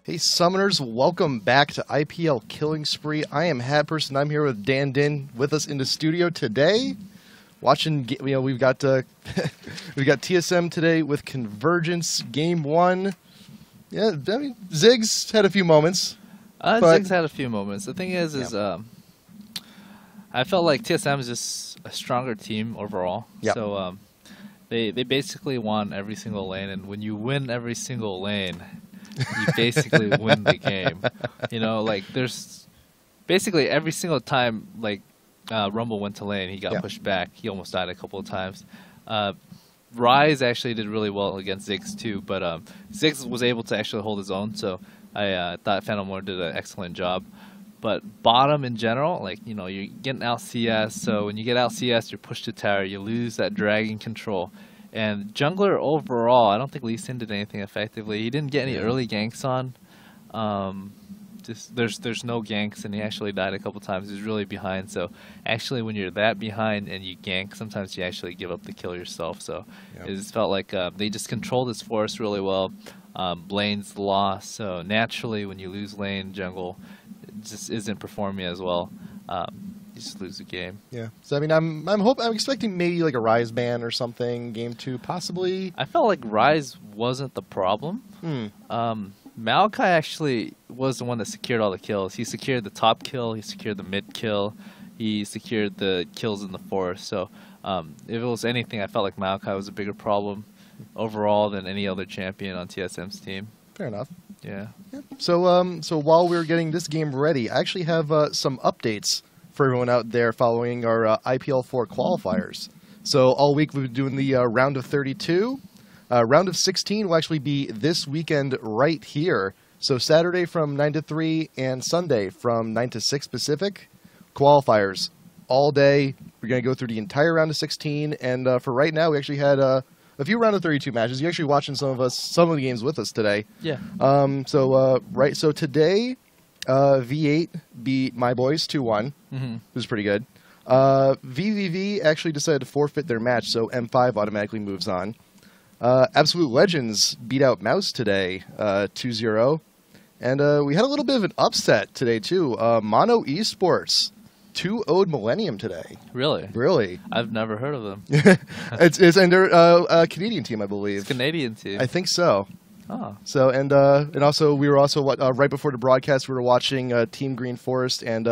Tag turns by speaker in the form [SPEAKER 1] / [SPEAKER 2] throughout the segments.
[SPEAKER 1] Hey Summoners, welcome back to IPL Killing Spree. I am Hadperson. I'm here with Dan Din with us in the studio today. Watching, we've got we've got TSM today with Convergence Game 1. Yeah, I mean, Ziggs had a few moments.
[SPEAKER 2] Ziggs had a few moments. The thing is I felt like TSM is just a stronger team overall.
[SPEAKER 1] Yep.
[SPEAKER 2] So they basically won every single lane, and when you win every single lane, you basically win the game. You know, like there's basically every single time like Rumble went to lane, he got pushed back. He almost died a couple of times. Rise actually did really well against Ziggs too, but Ziggs was able to actually hold his own. So I thought Phantom Lord did an excellent job. But bottom in general, like, you know, you're getting out CS. So when you get out CS, you're pushed to tower. You lose that dragon control. And jungler overall, I don't think Lee Sin did anything effectively. He didn't get any early ganks on. Just there's no ganks, and he actually died a couple times. He was really behind. So actually, when you're that behind and you gank, sometimes you actually give up the kill yourself. So it just felt like they just controlled his forest really well. Lane's lost. So naturally, when you lose lane, jungle just isn't performing as well. You just lose the game. Yeah.
[SPEAKER 1] So I mean, I'm expecting maybe like a Rise ban or something. Game 2 possibly.
[SPEAKER 2] I felt like Rise wasn't the problem. Maokai actually was the one that secured all the kills. He secured the top kill. He secured the mid kill. He secured the kills in the forest. So if it was anything, I felt like Maokai was a bigger problem overall than any other champion on TSM's team.
[SPEAKER 1] Fair enough.
[SPEAKER 2] Yeah.
[SPEAKER 1] So so while we were getting this game ready, I actually have some updates for everyone out there following our IPL 4 qualifiers. So all week we've been doing the round of 32. Round of 16 will actually be this weekend right here. So Saturday from 9 to 3 and Sunday from 9 to 6 Pacific. Qualifiers all day. We're going to go through the entire round of 16. And for right now, we actually had a few round of 32 matches. You're actually watching some of the games with us today.
[SPEAKER 2] Yeah.
[SPEAKER 1] So today, V8 beat my boys 2-1. It was pretty good. VVV actually decided to forfeit their match, so M5 automatically moves on. Absolute Legends beat out Mouse today, 2-0. And we had a little bit of an upset today, too. Mono Esports 2-0'd Millennium today.
[SPEAKER 2] Really?
[SPEAKER 1] Really.
[SPEAKER 2] I've never heard of them.
[SPEAKER 1] And they're a Canadian team, I believe.
[SPEAKER 2] It's a Canadian team.
[SPEAKER 1] I think so.
[SPEAKER 2] Oh.
[SPEAKER 1] So and also we were also right before the broadcast we were watching Team Green Forest and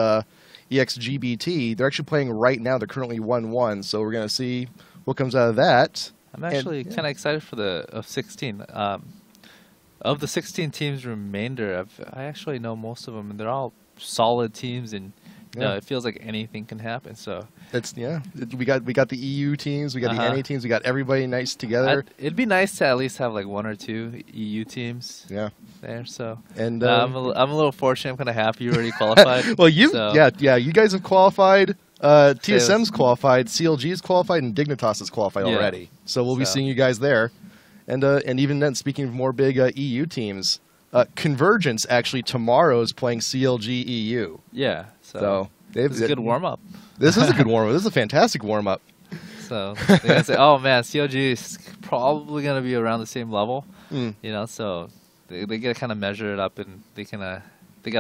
[SPEAKER 1] EXGBT. They're actually playing right now. They're currently 1-1. So we're gonna see what comes out of that.
[SPEAKER 2] I'm actually kind of excited for the 16. Of the 16 teams remainder, I actually know most of them, and they're all solid teams, and it feels like anything can happen. So
[SPEAKER 1] it's we got the EU teams, we got the NA teams, we got everybody nice together.
[SPEAKER 2] It'd be nice to at least have like 1 or 2 EU teams.
[SPEAKER 1] Yeah.
[SPEAKER 2] There. So
[SPEAKER 1] and
[SPEAKER 2] I'm a little fortunate. I'm kind of happy you already qualified.
[SPEAKER 1] Well, you guys have qualified. TSM's qualified, CLG's qualified, and Dignitas is qualified already. So we'll be seeing you guys there. And even then, speaking of more big EU teams, Convergence actually tomorrow is playing CLG EU.
[SPEAKER 2] Yeah.
[SPEAKER 1] So
[SPEAKER 2] it's a good warm-up.
[SPEAKER 1] This is a good warm-up. This is a fantastic warm-up.
[SPEAKER 2] So they're going to say, oh, man, CLG is probably going to be around the same level. You know, so they got to kind of measure it up, and they got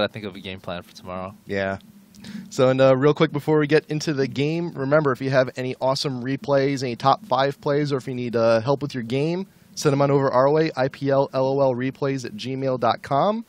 [SPEAKER 2] to think of a game plan for tomorrow.
[SPEAKER 1] Yeah. So, and real quick before we get into the game, remember, if you have any awesome replays, any top 5 plays, or if you need help with your game, send them on over our way, iplllreplays@gmail.com.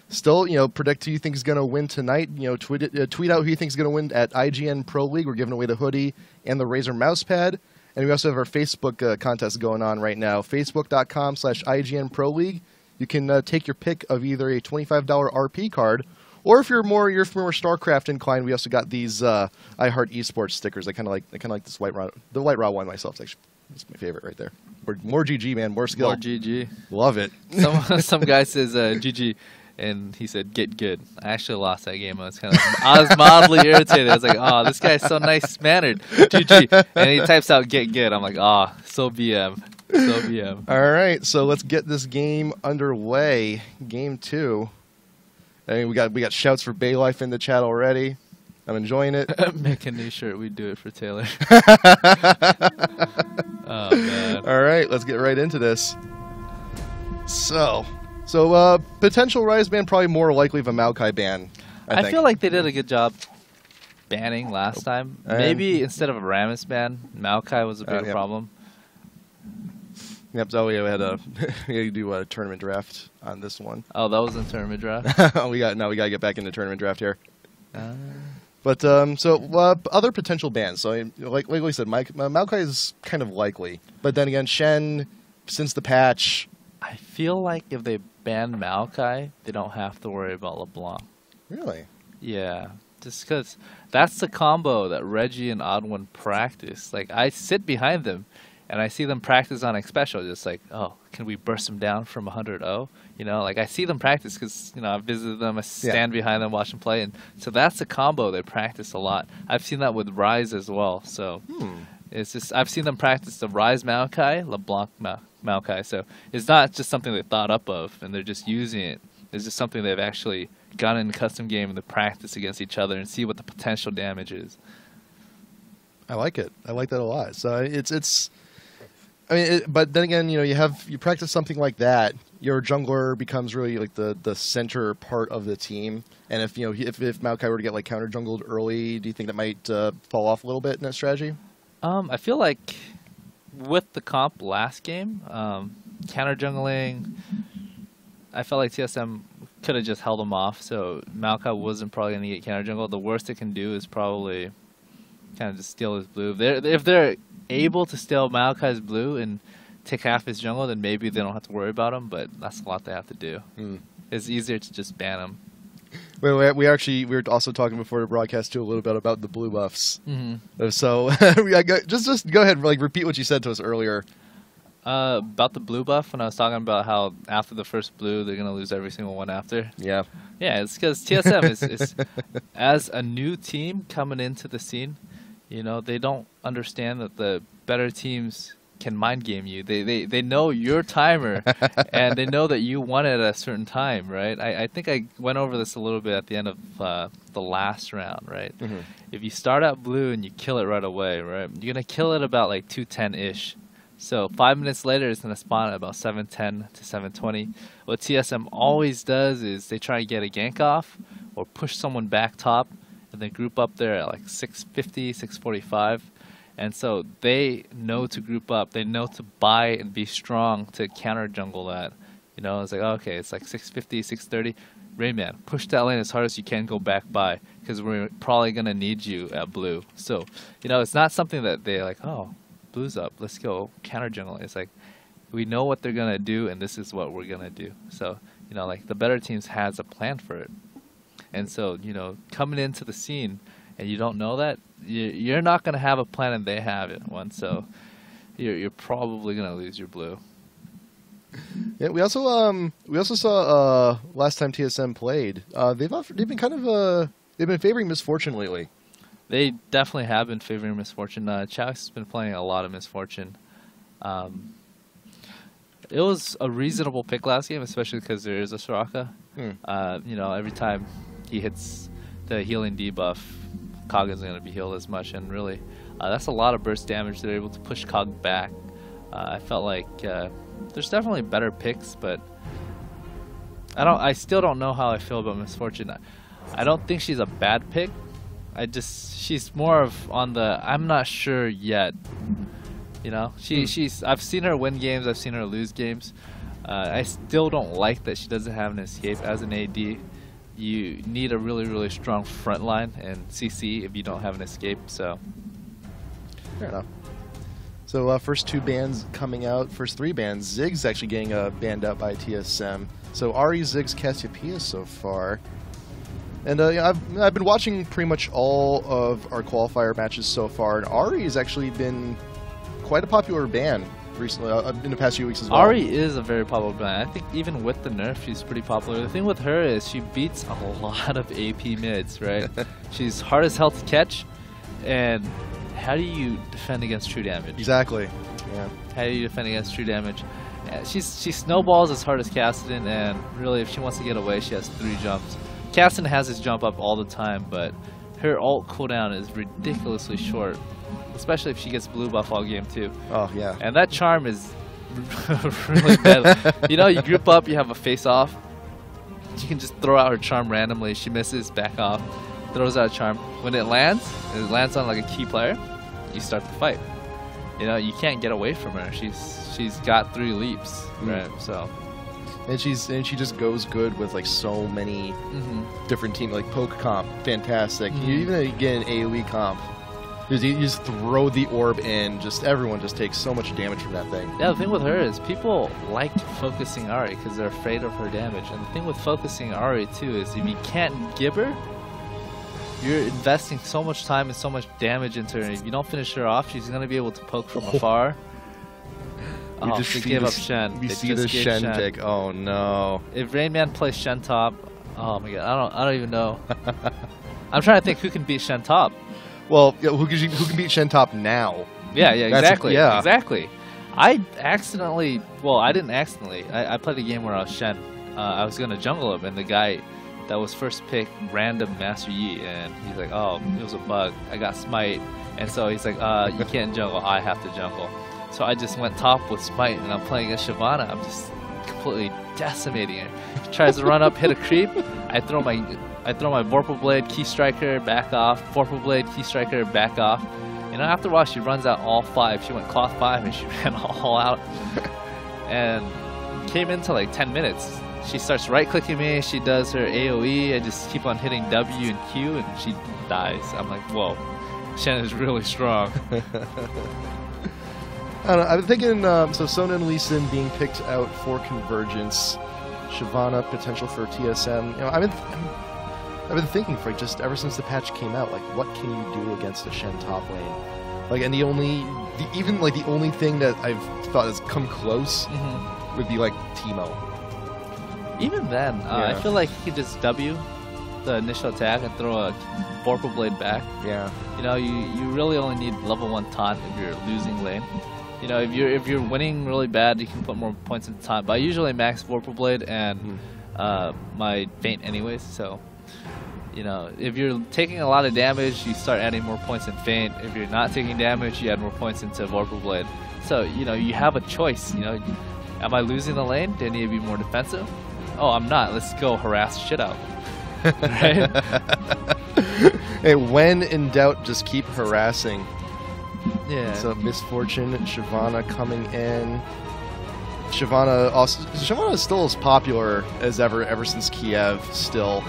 [SPEAKER 1] Still, predict who you think is going to win tonight. Tweet out who you think is going to win at IGN Pro League. We're giving away the hoodie and the Razer mouse pad. And we also have our Facebook contest going on right now, facebook.com/IGN Pro League. You can take your pick of either a $25 RP card, or if you're more StarCraft inclined, we also got these I Heart Esports stickers. I kind of like this the White Raw one myself. It's actually That's my favorite right there. More GG, man. More skill.
[SPEAKER 2] More GG.
[SPEAKER 1] Love it.
[SPEAKER 2] Some guy says GG, and he said get good. I actually lost that game. I was mildly irritated. I was like, oh, this guy's so nice mannered. GG, and he types out get good. I'm like, oh, so BM. So BM.
[SPEAKER 1] All right, so let's get this game underway. Game 2. I mean, we got shouts for Bay Life in the chat already. I'm enjoying it.
[SPEAKER 2] Make a new shirt. We do it for Taylor. Oh man.
[SPEAKER 1] All right, let's get right into this. So potential Rise ban, probably more likely of a Maokai ban. I think.
[SPEAKER 2] Feel like they did a good job banning last time. Maybe instead of a Rammus ban, Maokai was a big problem.
[SPEAKER 1] Yep. So we had we do a tournament draft on this one.
[SPEAKER 2] Oh, that was in tournament draft.
[SPEAKER 1] we got to get back into tournament draft here. But other potential bans. So like we said, Maokai is kind of likely. But then again, Shen, since the patch,
[SPEAKER 2] I feel like if they ban Maokai, they don't have to worry about LeBlanc.
[SPEAKER 1] Really?
[SPEAKER 2] Yeah. Just because that's the combo that Reggie and Oddwin practice. Like, I sit behind them, and I see them practice on X Special, just like, oh, can we burst them down from 100-0? You know, like, I see them practice because, you know, I visited them, I stand behind them, watch them play, and so that's a combo they practice a lot. I've seen that with Rise as well, so it's just, I've seen them practice the Rise Maokai, LeBlanc Maokai, so it's not just something they thought up of, and they're just using it. It's just something they've actually gone in a custom game and they practice against each other and see what the potential damage is.
[SPEAKER 1] I like it. I like that a lot. So it's. I mean, but then again, you know, you practice something like that, your jungler becomes really like the center part of the team. And if Maokai were to get like counter jungled early, do you think that might fall off a little bit in that strategy?
[SPEAKER 2] I feel like with the comp last game, counter jungling, I felt like TSM could have just held him off, so Maokai wasn't probably going to get counter jungle. The worst it can do is probably kind of just steal his blue. If they're able to steal Maokai's blue and take half his jungle, then maybe they don't have to worry about him, but that's a lot they have to do. It's easier to just ban him.
[SPEAKER 1] We were also talking before the broadcast too a little bit about the blue buffs. So just go ahead, like repeat what you said to us earlier.
[SPEAKER 2] About the blue buff, when I was talking about how after the first blue, they're going to lose every single one after.
[SPEAKER 1] Yeah.
[SPEAKER 2] Yeah, it's because TSM is as a new team coming into the scene, you know, they don't understand that the better teams can mind game you. They know your timer, and they know that you want it at a certain time, right? I think I went over this a little bit at the end of the last round, right? If you start out blue and you kill it right away, right, you're going to kill it about like 210-ish. So 5 minutes later, it's going to spawn at about 710 to 720. What TSM always does is they try to get a gank off or push someone back top and then group up there at like 650, 645. And so they know to group up. They know to buy and be strong to counter jungle that. You know, it's like, okay, it's like 650, 630. Rayman, push that lane as hard as you can, go back by, because we're probably going to need you at blue. So, you know, it's not something that they're like, oh, blue's up, let's go counter jungle. It's like, we know what they're gonna do and this is what we're gonna do. So, you know, like the better teams has a plan for it. And so, you know, coming into the scene and you don't know that, you're not gonna have a plan and they have it one. So you're probably gonna lose your blue.
[SPEAKER 1] Yeah, we also saw last time TSM played, they've been favoring Misfortune lately.
[SPEAKER 2] They definitely have been favoring Misfortune. Chaux has been playing a lot of Misfortune. It was a reasonable pick last game, especially because there is a Soraka. You know, every time he hits the healing debuff, Kog isn't going to be healed as much, and really, that's a lot of burst damage. They're able to push Kog back. I felt like there's definitely better picks, but I still don't know how I feel about Misfortune. I don't think she's a bad pick. She's more of on the I'm not sure yet. You know, I've seen her win games, I've seen her lose games. I still don't like that she doesn't have an escape as an AD. You need a really, really strong front line and CC if you don't have an escape. So
[SPEAKER 1] fair enough. So first two bans coming out, first three bans. Ziggs actually getting banned out by TSM. So Ahri, Ziggs, Cassiopeia so far. And I've been watching pretty much all of our qualifier matches so far, and Ahri has actually been quite a popular ban recently in the past few weeks as well.
[SPEAKER 2] Ahri is a very popular ban. I think even with the nerf, she's pretty popular. The thing with her is she beats a lot of AP mids, right? She's hard as hell to catch, and how do you defend against true damage?
[SPEAKER 1] Exactly. Yeah.
[SPEAKER 2] How do you defend against true damage? She snowballs as hard as Kassadin, and really, if she wants to get away, she has 3 jumps. Kassadin has his jump up all the time, but her ult cooldown is ridiculously short, especially if she gets blue buff all game too.
[SPEAKER 1] Oh yeah.
[SPEAKER 2] And that charm is really bad. You know, you group up, you have a face-off. You can just throw out her charm randomly. She misses, back off, throws out a charm. When it lands on like a key player, you start the fight. You know, you can't get away from her. She's got 3 leaps, right? So.
[SPEAKER 1] And she just goes good with like so many different teams, like poke comp, fantastic. You even get an AoE comp. You just throw the orb in, just everyone just takes so much damage from that thing.
[SPEAKER 2] Yeah, the thing with her is people like focusing Ahri because they're afraid of her damage. And the thing with focusing Ahri too is if you can't give her, you're investing so much time and so much damage into her. And if you don't finish her off, she's gonna be able to poke from afar.
[SPEAKER 1] We just
[SPEAKER 2] give up Shen.
[SPEAKER 1] We see the Shen pick. Oh no!
[SPEAKER 2] If Rain Man plays Shen top, oh my god, I don't even know. I'm trying to think who can beat Shen top.
[SPEAKER 1] Well, yeah, who can beat Shen top now?
[SPEAKER 2] Yeah, exactly. Exactly. I didn't accidentally. I played a game where I was Shen. I was gonna jungle him, and the guy that was first picked random Master Yi, and he's like, "Oh, it was a bug. I got smite," and so he's like, "You can't jungle. I have to jungle." So I just went top with Smite, and I'm playing against Shyvana. I'm just completely decimating her. She tries to run up, hit a creep. I throw my Vorpal Blade, Key Striker, back off. Vorpal Blade, Key Striker, back off. You know, after a while, she runs out all 5. She went cloth 5, and she ran all out. And came into like 10 minutes. She starts right-clicking me. She does her AoE. I just keep on hitting W and Q, and she dies. I'm like, whoa, Shen is really strong.
[SPEAKER 1] I don't know, I've been thinking, so Sona and Lee Sin being picked out for Convergence, Shyvana potential for TSM. You know, I've been thinking for just ever since the patch came out, like what can you do against a Shen top lane? Like, and the only thing that I've thought has come close would be like Teemo.
[SPEAKER 2] Even then, I feel like you could just W the initial attack and throw a Vorpal Blade back.
[SPEAKER 1] Yeah.
[SPEAKER 2] You know, you really only need level 1 taunt if you're losing lane. You know, if you're winning really bad, you can put more points into taunt. But I usually max Vorpal Blade and my feint anyways. So, you know, if you're taking a lot of damage, you start adding more points in feint. If you're not taking damage, you add more points into Vorpal Blade. So, you know, you have a choice. You know, am I losing the lane? Do I need to be more defensive? Oh, I'm not. Let's go harass shit out. Right?
[SPEAKER 1] Hey, when in doubt, just keep harassing.
[SPEAKER 2] Yeah.
[SPEAKER 1] So Misfortune, Shyvana coming in. Shyvana is still as popular as ever since Kiev still.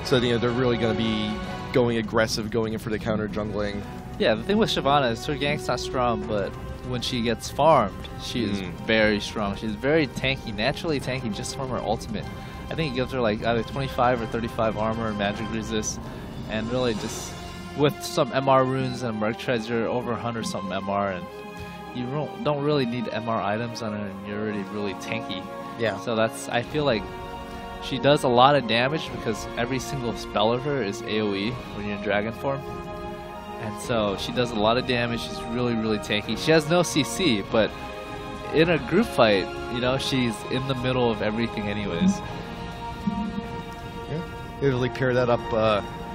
[SPEAKER 1] So you know they're really going to be going aggressive, going in for the counter jungling.
[SPEAKER 2] Yeah, the thing with Shyvana is her gank's not strong, but when she gets farmed, she is very strong. She's very tanky, naturally tanky just from her ultimate. I think it gives her like either 25 or 35 armor and magic resist, and really just with some MR runes and Merc Treasure, over 100 something MR, and you don't really need MR items on her, and you're already really tanky.
[SPEAKER 1] Yeah.
[SPEAKER 2] So I feel like she does a lot of damage because every single spell of her is AoE when you're in dragon form. And so she does a lot of damage. She's really, really tanky. She has no CC, but in a group fight, you know, she's in the middle of everything anyways.
[SPEAKER 1] Yeah. Maybe like pair that up.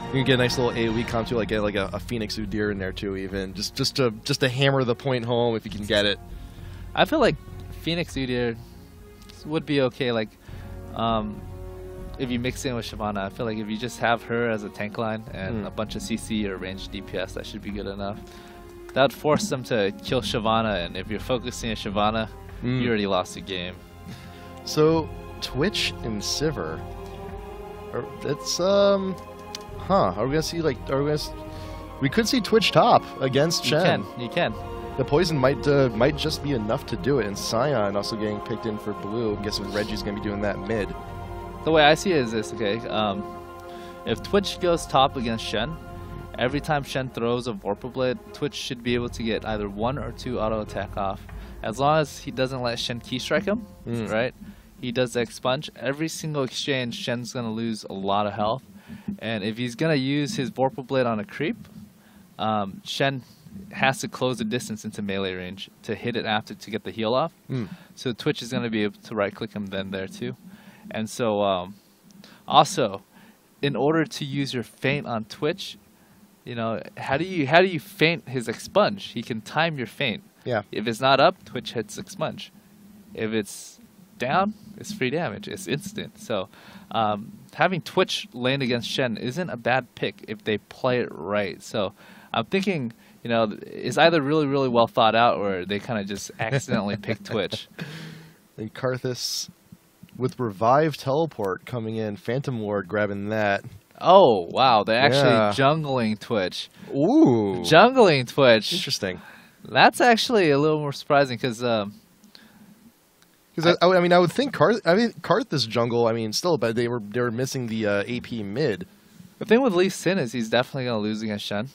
[SPEAKER 1] You can get a nice little AoE comp too, like get like a Phoenix Udyr in there too, even just to hammer the point home if you can get it.
[SPEAKER 2] I feel like Phoenix Udyr would be okay. Like, if you mix in with Shyvana, I feel like if you just have her as a tank line and a bunch of CC or ranged DPS, that should be good enough. That would force them to kill Shyvana, and if you're focusing on Shyvana, you already lost the game.
[SPEAKER 1] So Twitch and Sivir, it's are we gonna see like? We could see Twitch top against Shen.
[SPEAKER 2] You can.
[SPEAKER 1] The poison might just be enough to do it, and Sion also getting picked in for blue. I'm guessing Reggie's gonna be doing that mid.
[SPEAKER 2] The way I see it is this, okay? If Twitch goes top against Shen, every time Shen throws a Vorpal Blade, Twitch should be able to get either 1 or 2 auto attack off. As long as he doesn't let Shen key strike him, right? He does the expunge. Every single exchange, Shen's going to lose a lot of health. And if he's going to use his Vorpal Blade on a creep, Shen has to close the distance into melee range to hit it after to get the heal off. So Twitch is going to be able to right click him then there too. And so also, in order to use your feint on Twitch, you know, how do you feint his expunge? He can time your feint.
[SPEAKER 1] Yeah.
[SPEAKER 2] If it's not up, Twitch hits expunge. If it's down, it's free damage. It's instant. So having Twitch lane against Shen isn't a bad pick if they play it right. So I'm thinking, you know, it's either really, really well thought out or they kind of just accidentally pick Twitch.
[SPEAKER 1] And Karthus with Revive Teleport coming in. Phantom Ward grabbing that.
[SPEAKER 2] Oh, wow. They're actually jungling Twitch.
[SPEAKER 1] Ooh.
[SPEAKER 2] Jungling Twitch.
[SPEAKER 1] Interesting.
[SPEAKER 2] That's actually a little more surprising because...
[SPEAKER 1] I mean, I would think Karthus jungle. I mean, still, but they were missing the AP mid.
[SPEAKER 2] The thing with Lee Sin is he's definitely gonna lose against Shen.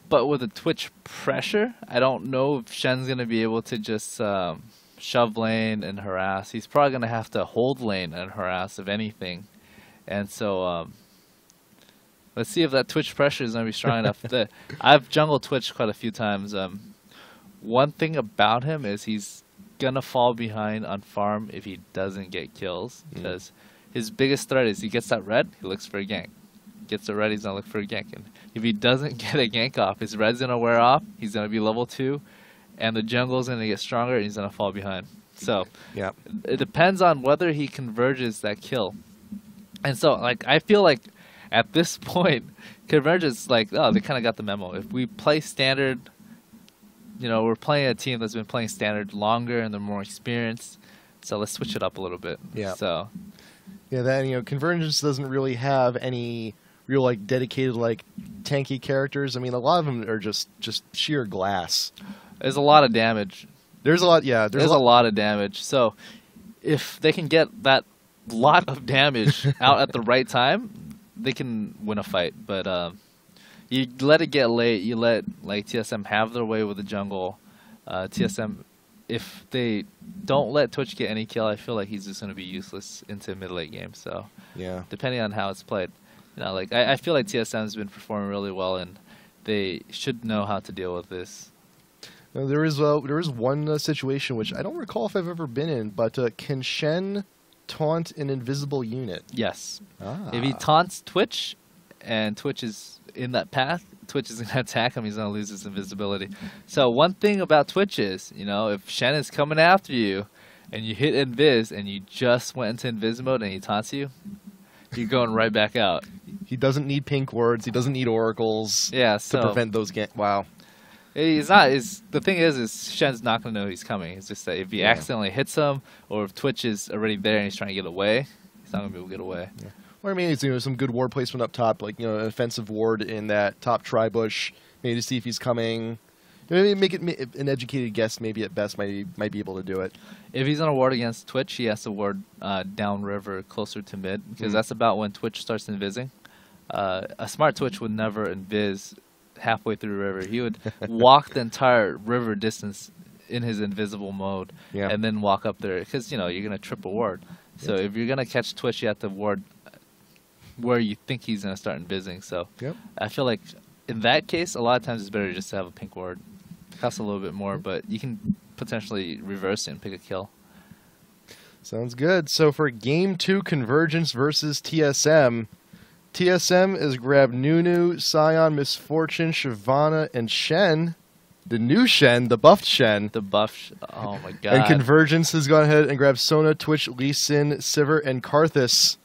[SPEAKER 2] But with the Twitch pressure, I don't know if Shen's gonna be able to just shove lane and harass. He's probably gonna have to hold lane and harass if anything. And so let's see if that Twitch pressure is gonna be strong enough. I've jungled Twitch quite a few times. One thing about him is he's gonna fall behind on farm if he doesn't get kills, because his biggest threat is he gets that red, he looks for a gank. Gets the red, he's gonna look for a gank. And if he doesn't get a gank off, his red's gonna wear off, he's gonna be level 2, and the jungle's gonna get stronger and he's gonna fall behind. So it depends on whether he converges that kill. And so like I feel like at this point Convergence, like, oh, they kinda got the memo. If we play standard, you know, we're playing a team that's been playing standard longer and they're more experienced, so let's switch it up a little bit.
[SPEAKER 1] Yeah.
[SPEAKER 2] So,
[SPEAKER 1] yeah, that, you know, Convergence doesn't really have any real like dedicated like tanky characters. I mean, a lot of them are just sheer glass.
[SPEAKER 2] There's a lot of damage.
[SPEAKER 1] There's a lot. Yeah,
[SPEAKER 2] there's a lot of damage. So, if they can get that lot of damage out at the right time, they can win a fight. But you let it get late. You let like TSM have their way with the jungle. TSM, if they don't let Twitch get any kill, I feel like he's just going to be useless into mid late game. So
[SPEAKER 1] yeah,
[SPEAKER 2] depending on how it's played, you know, like I feel like TSM has been performing really well, and they should know how to deal with this.
[SPEAKER 1] Now, there is one situation which I don't recall if I've ever been in, but can Shen taunt an invisible unit?
[SPEAKER 2] Yes.
[SPEAKER 1] Ah.
[SPEAKER 2] If he taunts Twitch, and Twitch is in that path, Twitch is going to attack him, he's going to lose his invisibility. So one thing about Twitch is, you know, if Shen is coming after you, and you hit invis, and you just went into invis mode and he taunts you, you're going right back out.
[SPEAKER 1] He doesn't need pink words, he doesn't need oracles
[SPEAKER 2] to
[SPEAKER 1] prevent those Wow.
[SPEAKER 2] He's not. The thing is Shen's not going to know he's coming. It's just that if he accidentally hits him, or if Twitch is already there and he's trying to get away, he's not going to be able to get away.
[SPEAKER 1] Yeah. Or I mean, it's, you know, some good ward placement up top, like, you know, an offensive ward in that top tri-bush, maybe to see if he's coming. Maybe make it an educated guess. Maybe at best might be able to do it.
[SPEAKER 2] If he's on a ward against Twitch, he has to ward downriver closer to mid, because that's about when Twitch starts invising. A smart Twitch would never invis halfway through the river. He would walk the entire river distance in his invisible mode, and then walk up there, because, you know, you're gonna trip a ward. So if you're gonna catch Twitch, you have to ward where you think he's gonna start invising. So I feel like in that case, a lot of times it's better just to have a pink ward. It costs a little bit more, but you can potentially reverse it and pick a kill.
[SPEAKER 1] Sounds good. So for Game 2, Convergence versus TSM. TSM has grabbed Nunu, Sion, Misfortune, Shyvana, and Shen. The new Shen, the buffed Shen.
[SPEAKER 2] The buff. Oh my god.
[SPEAKER 1] And Convergence has gone ahead and grabbed Sona, Twitch, Lee Sin, Sivir, and Karthus.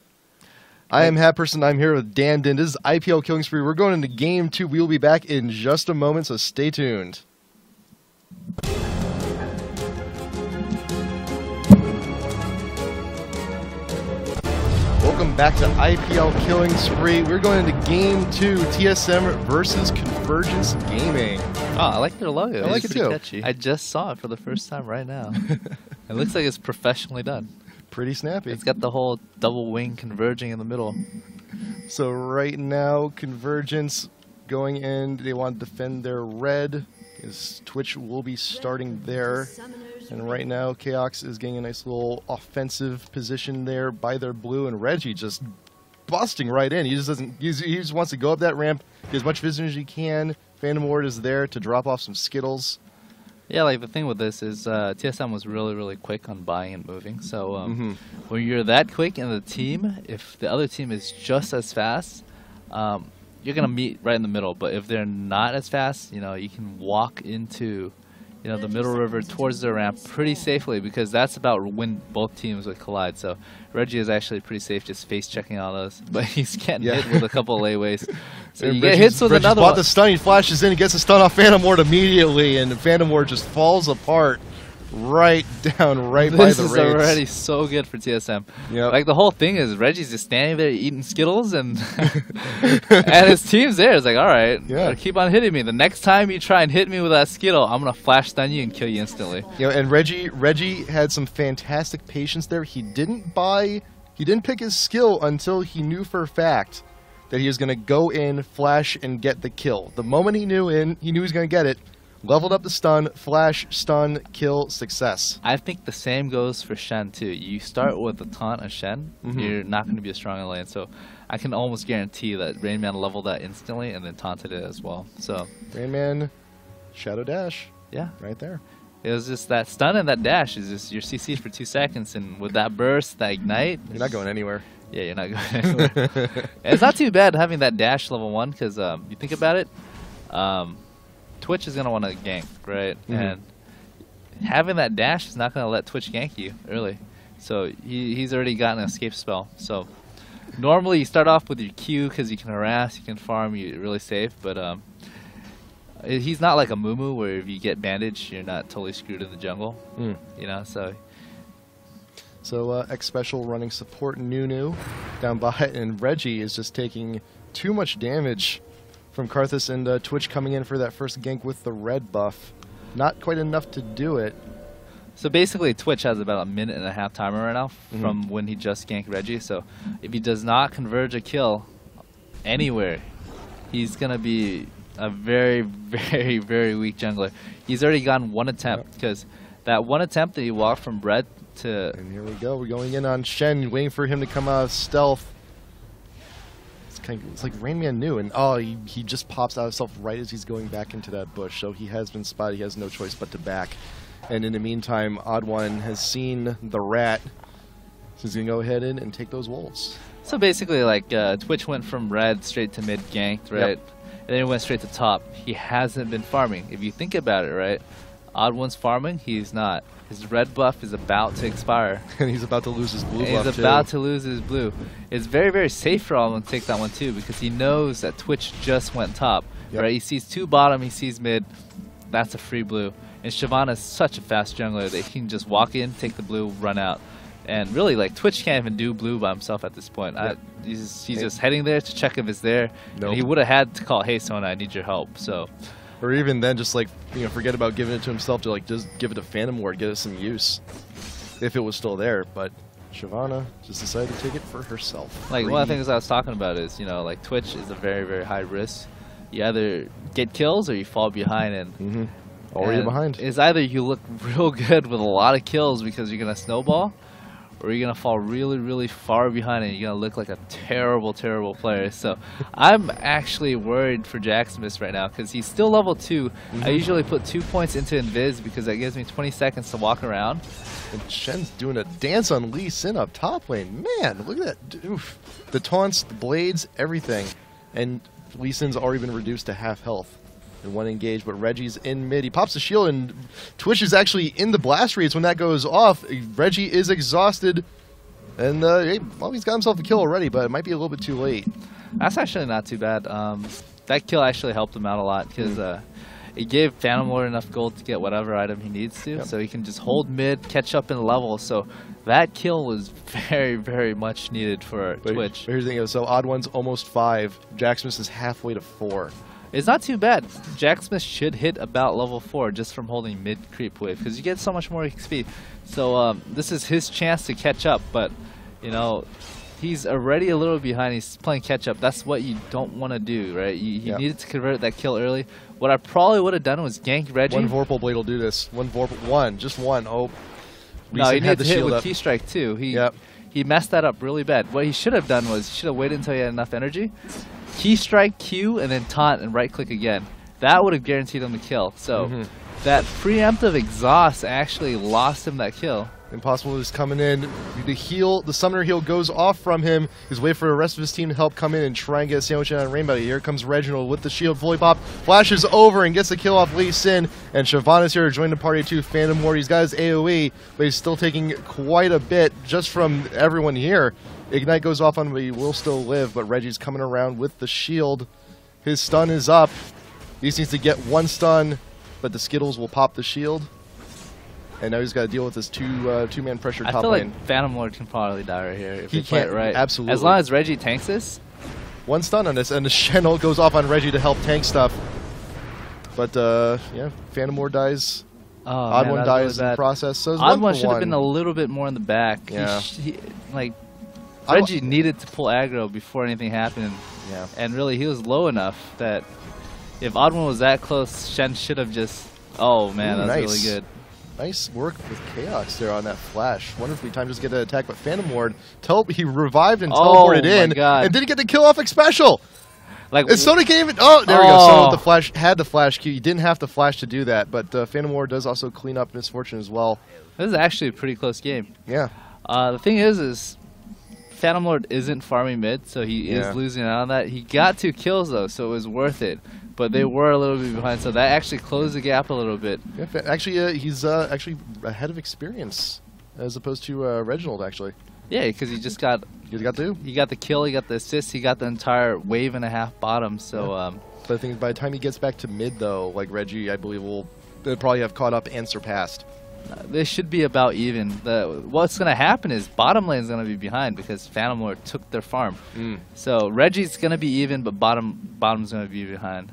[SPEAKER 1] I am Hatperson. I'm here with Dan Din. This is IPL Killing Spree. We're going into Game 2. We will be back in just a moment, so stay tuned. Welcome back to IPL Killing Spree. We're going into Game 2, TSM versus Convergence Gaming.
[SPEAKER 2] Oh, I like their logo.
[SPEAKER 1] I like it too.
[SPEAKER 2] Catchy. I just saw it for the first time right now. It looks like it's professionally done.
[SPEAKER 1] Pretty snappy.
[SPEAKER 2] It's got the whole double wing converging in the middle.
[SPEAKER 1] So right now, Convergence going in. They want to defend their red. Because Twitch will be starting there. And right now, Chaos is getting a nice little offensive position there by their blue, and Reggie just busting right in. He just doesn't. He just wants to go up that ramp, get as much vision as he can. Phantom Ward is there to drop off some Skittles.
[SPEAKER 2] Yeah, like the thing with this is TSM was really, really quick on buying and moving. So when you're that quick in the team, if the other team is just as fast, you're gonna meet right in the middle. But if they're not as fast, you know, you can walk into, you know, the middle river towards the ramp pretty safely, because that's about when both teams would collide. So Reggie is actually pretty safe just face checking on us, but he's getting hit with a couple of layways. So you get hits with another one.
[SPEAKER 1] The stun, he flashes in, he gets a stun off Phantom Ward immediately, and Phantom Ward just falls apart right down by the raids.
[SPEAKER 2] This is already so good for TSM.
[SPEAKER 1] Yep.
[SPEAKER 2] Like the whole thing is Reggie's just standing there eating Skittles, and and his team's there. It's like, all right, keep on hitting me. The next time you try and hit me with that Skittle, I'm gonna flash stun you and kill you instantly.
[SPEAKER 1] You know, and Reggie had some fantastic patience there. He didn't pick his skill until he knew for a fact that he was gonna go in, flash, and get the kill. The moment he knew he was gonna get it. Leveled up the stun, flash, stun, kill, success.
[SPEAKER 2] I think the same goes for Shen too. You start with a taunt on Shen, you're not going to be as strong in lane. So I can almost guarantee that Rain Man leveled that instantly and then taunted it as well. So
[SPEAKER 1] Rain Man, Shadow Dash.
[SPEAKER 2] Yeah.
[SPEAKER 1] Right there.
[SPEAKER 2] It was just that stun and that dash is just your CC for 2 seconds, and with that burst, that ignite,
[SPEAKER 1] you're not going anywhere.
[SPEAKER 2] Yeah, you're not going anywhere. It's not too bad having that dash level 1, because you think about it, Twitch is going to want to gank, right? And having that dash is not going to let Twitch gank you early. So he's already got an escape spell. So normally you start off with your Q because you can harass, you can farm, you're really safe. But he's not like a Mumu where if you get bandage, you're not totally screwed in the jungle. You know, so...
[SPEAKER 1] So X Special running support Nunu down by, and Reggie is just taking too much damage from Karthus, and Twitch coming in for that first gank with the red buff. Not quite enough to do it.
[SPEAKER 2] So basically Twitch has about a 1.5-minute timer right now from when he just ganked Reggie. So if he does not converge a kill anywhere, he's going to be a very, very, very weak jungler. He's already gotten 1 attempt, because that 1 attempt that he walked from red to...
[SPEAKER 1] And here we go. We're going in on Shen, waiting for him to come out of stealth. It's like Rain Man knew, and he just pops out of stealth right as he's going back into that bush. So he has been spotted. He has no choice but to back. And in the meantime, Odd One has seen the rat. So he's going to go ahead and take those wolves.
[SPEAKER 2] So basically, like, Twitch went from red straight to mid ganked, right? And then he went straight to top. He hasn't been farming. If you think about it, right? Odd One's farming, he's not. His red buff is about to expire.
[SPEAKER 1] And he's about to lose his blue buff,
[SPEAKER 2] He's about to lose his blue. It's very, very safe for Odd One to take that one, too, because he knows that Twitch just went top. Right? He sees 2 bottom, he sees mid. That's a free blue. And Shyvana is such a fast jungler that he can just walk in, take the blue, run out. And really, like, Twitch can't even do blue by himself at this point. He's just heading there to check if it's there. And he would have had to call, hey, Sona, I need your help. So...
[SPEAKER 1] Or even then, just like, forget about giving it to himself, to like just give it to Phantom Ward, get it some use, if it was still there. But Shyvana just decided to take it for herself.
[SPEAKER 2] Like, one of the things I was talking about is, like, Twitch is a very, very high risk. You either get kills or you fall behind, and
[SPEAKER 1] or you're behind.
[SPEAKER 2] It's either you look real good with a lot of kills because you're gonna snowball, or you're going to fall really, really far behind and you're going to look like a terrible, terrible player. So I'm actually worried for Jacksmith right now because he's still level 2. I usually put 2 points into Invis because that gives me 20 seconds to walk around.
[SPEAKER 1] And Shen's doing a dance on Lee Sin up top lane. Man, look at that. Oof. The taunts, the blades, everything. And Lee Sin's already been reduced to half health. And 1 engage, but Reggie's in mid. He pops the shield, and Twitch is actually in the blast radius when that goes off. Reggie is exhausted, and well, he's got himself a kill already, but it might be a little bit too late.
[SPEAKER 2] That's actually not too bad. That kill actually helped him out a lot because it gave Phantom Lord enough gold to get whatever item he needs to, so he can just hold mid, catch up in level. So that kill was very, very much needed for Twitch.
[SPEAKER 1] Here's the thing, so Odd One's almost 5. Jacksmith is halfway to 4.
[SPEAKER 2] It's not too bad. Jacksmith should hit about level 4 just from holding mid creep wave because you get so much more XP. So this is his chance to catch up, but he's already a little behind. He's playing catch up. That's what you don't want to do, right? You needed to convert that kill early. What I probably would have done was gank Reggie.
[SPEAKER 1] One Vorpal Blade will do this. Just one. Oh.
[SPEAKER 2] No, he needed to hit with
[SPEAKER 1] up.
[SPEAKER 2] Key Strike too. He messed that up really bad. What he should have done was he should have waited until he had enough energy. Key Strike, Q, and then taunt and right click again. That would have guaranteed him the kill. So that preemptive exhaust actually lost him that kill.
[SPEAKER 1] Impossible is coming in. The summoner heal goes off from him. He's waiting for the rest of his team to help come in and try and get a sandwich on Rainbow. Here comes Reginald with the shield fully popped. Flashes over and gets the kill off Lee Sin. And Shyvana's here to join the party too. Phantom Lord, he's got his AoE, but he's still taking quite a bit just from everyone here. Ignite goes off on him, but he will still live. But Reggie's coming around with the shield. His stun is up. He just needs to get one stun, but the Skittles will pop the shield. And now he's got to deal with this two-man pressure top lane.
[SPEAKER 2] I feel like Phantom Lord can probably die right here if he play it right.
[SPEAKER 1] Absolutely.
[SPEAKER 2] As long as Reggie tanks this.
[SPEAKER 1] One stun on this, and the Shen ult goes off on Reggie to help tank stuff. But, yeah, Phantom Lord dies.
[SPEAKER 2] Oh,
[SPEAKER 1] Odd
[SPEAKER 2] man,
[SPEAKER 1] One dies
[SPEAKER 2] really
[SPEAKER 1] in the process. So
[SPEAKER 2] Odd One should have been a little bit more in the back.
[SPEAKER 1] Yeah.
[SPEAKER 2] Reggie needed to pull aggro before anything happened.
[SPEAKER 1] Yeah.
[SPEAKER 2] And really, he was low enough that if Odd One was that close, Shen should have just... Oh, man, that was really good.
[SPEAKER 1] Nice work with Chaos there on that flash. Wonderfully timed just to get an attack, but Phantom Lord, he revived and teleported in, and didn't get the kill off special.
[SPEAKER 2] Like,
[SPEAKER 1] and Sony can't even. Oh, there we go. Sony with the flash had the flash Q. You didn't have to flash to do that, but Phantom Lord does also clean up Misfortune as well.
[SPEAKER 2] This is actually a pretty close game.
[SPEAKER 1] Yeah.
[SPEAKER 2] The thing is Phantom Lord isn't farming mid, so he is losing out on that. He got 2 kills though, so it was worth it. But they were a little bit behind, so that actually closed the gap a little bit.
[SPEAKER 1] Yeah, actually, he's actually ahead of experience as opposed to Reginald, actually.
[SPEAKER 2] Yeah, because he just got...
[SPEAKER 1] He got two.
[SPEAKER 2] He got the kill, he got the assist, he got the entire wave and a half bottom, so...
[SPEAKER 1] But I think by the time he gets back to mid, though, like Reggie, I believe will probably have caught up and surpassed.
[SPEAKER 2] They should be about even. What's going to happen is bottom lane is going to be behind because Phantom Lord took their farm. So Reggie's going to be even, but bottom's going to be behind.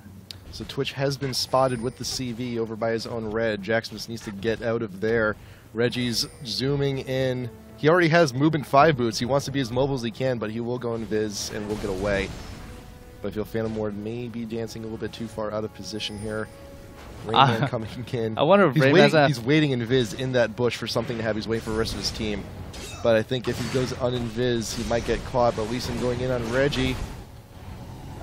[SPEAKER 1] So Twitch has been spotted with the CV over by his own red. Jackson just needs to get out of there. Reggie's zooming in. He already has movement 5 boots. He wants to be as mobile as he can, but he will go in Viz and will get away. But I feel Phantom Lord may be dancing a little bit too far out of position here. Rayman coming in.
[SPEAKER 2] I wonder if
[SPEAKER 1] he's waiting in Viz in that bush for something to have. He's waiting for the rest of his team. But I think if he goes un-invis, he might get caught. But at least him going in on Reggie.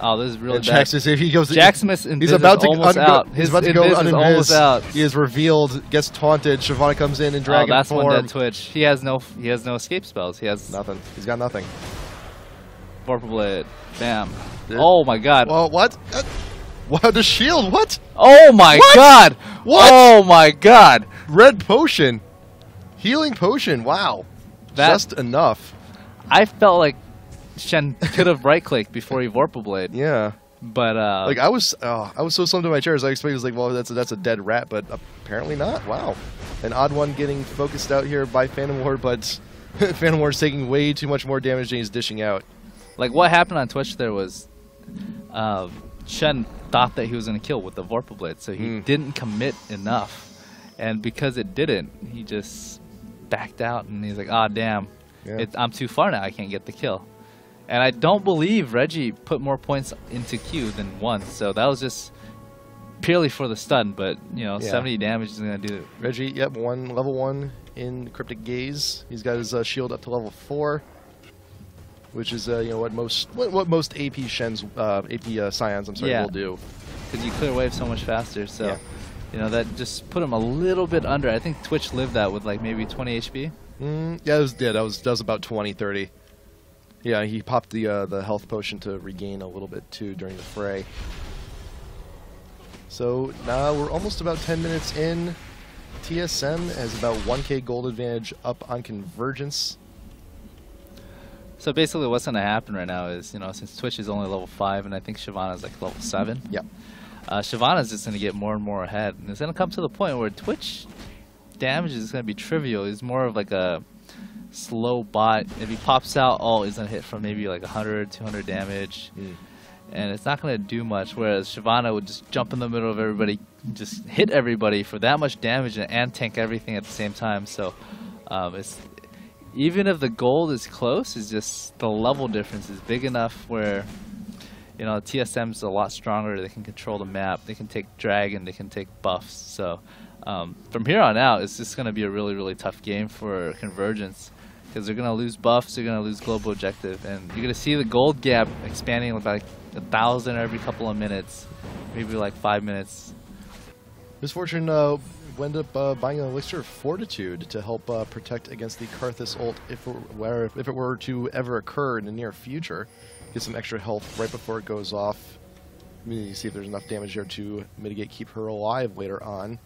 [SPEAKER 2] Oh, this is really bad.
[SPEAKER 1] Jackson, if he goes,
[SPEAKER 2] he's about to
[SPEAKER 1] almost
[SPEAKER 2] out.
[SPEAKER 1] He's about to go
[SPEAKER 2] almost out.
[SPEAKER 1] He is revealed, gets taunted. Shyvana comes in dragon
[SPEAKER 2] that's
[SPEAKER 1] form.
[SPEAKER 2] One dead Twitch. He has no escape spells. He has
[SPEAKER 1] nothing. He's got nothing.
[SPEAKER 2] Vorpal Blade. Bam. Oh my god.
[SPEAKER 1] Well, what? Wow, the shield. What?
[SPEAKER 2] Oh my god.
[SPEAKER 1] What?
[SPEAKER 2] Oh my god.
[SPEAKER 1] Red potion. Healing potion. Wow. Just enough.
[SPEAKER 2] I felt like Shen could have right-clicked before he Vorpal Blade.
[SPEAKER 1] Yeah.
[SPEAKER 2] But
[SPEAKER 1] like I was so slumped in my chair as I expected. I was like, well, that's a dead rat, but apparently not. Wow. An Odd One getting focused out here by Phantom Lord, but Phantom Lord's taking way too much more damage than he's dishing out.
[SPEAKER 2] Like what happened on Twitch there was Shen thought that he was going to kill with the Vorpal Blade, so he didn't commit enough. And because it didn't, he just backed out and he's like, ah, damn. Yeah. I'm too far now. I can't get the kill. And I don't believe Reggie put more points into Q than 1, so that was just purely for the stun. But you know, 70 damage is gonna do it.
[SPEAKER 1] Reggie, yep, level 1 in Cryptic Gaze. He's got his shield up to level 4, which is you know what most AP Shen's AP Scions will do.
[SPEAKER 2] Because you clear wave so much faster. So you know that just put him a little bit under. I think Twitch lived that with like maybe 20 HP.
[SPEAKER 1] Yeah, that was about 20, 30. Yeah, he popped the health potion to regain a little bit too during the fray. So now we're almost about 10 minutes in. TSM has about 1k gold advantage up on Convergence.
[SPEAKER 2] So basically what's going to happen right now is, you know, since Twitch is only level 5 and I think Shyvana's like level 7.
[SPEAKER 1] Yeah.
[SPEAKER 2] Shyvana's just going to get more and more ahead. And it's going to come to the point where Twitch damage is going to be trivial. He's more of like a slow bot. If he pops out, he's going to hit for maybe like 100, 200 damage. And it's not going to do much, whereas Shyvana would just jump in the middle of everybody, just hit everybody for that much damage and tank everything at the same time. So even if the gold is close, it's just the level difference is big enough where, you know, TSM's a lot stronger. They can control the map. They can take dragon. They can take buffs. So from here on out, it's just going to be a really, really tough game for Convergence because they're going to lose buffs. They're going to lose global objective. And you're going to see the gold gap expanding about 1,000 every couple of minutes, maybe like 5 minutes.
[SPEAKER 1] Misfortune wound up buying an Elixir of Fortitude to help protect against the Karthus ult if it were to ever occur in the near future. Get some extra health right before it goes off. You see if there's enough damage there to mitigate, keep her alive later on.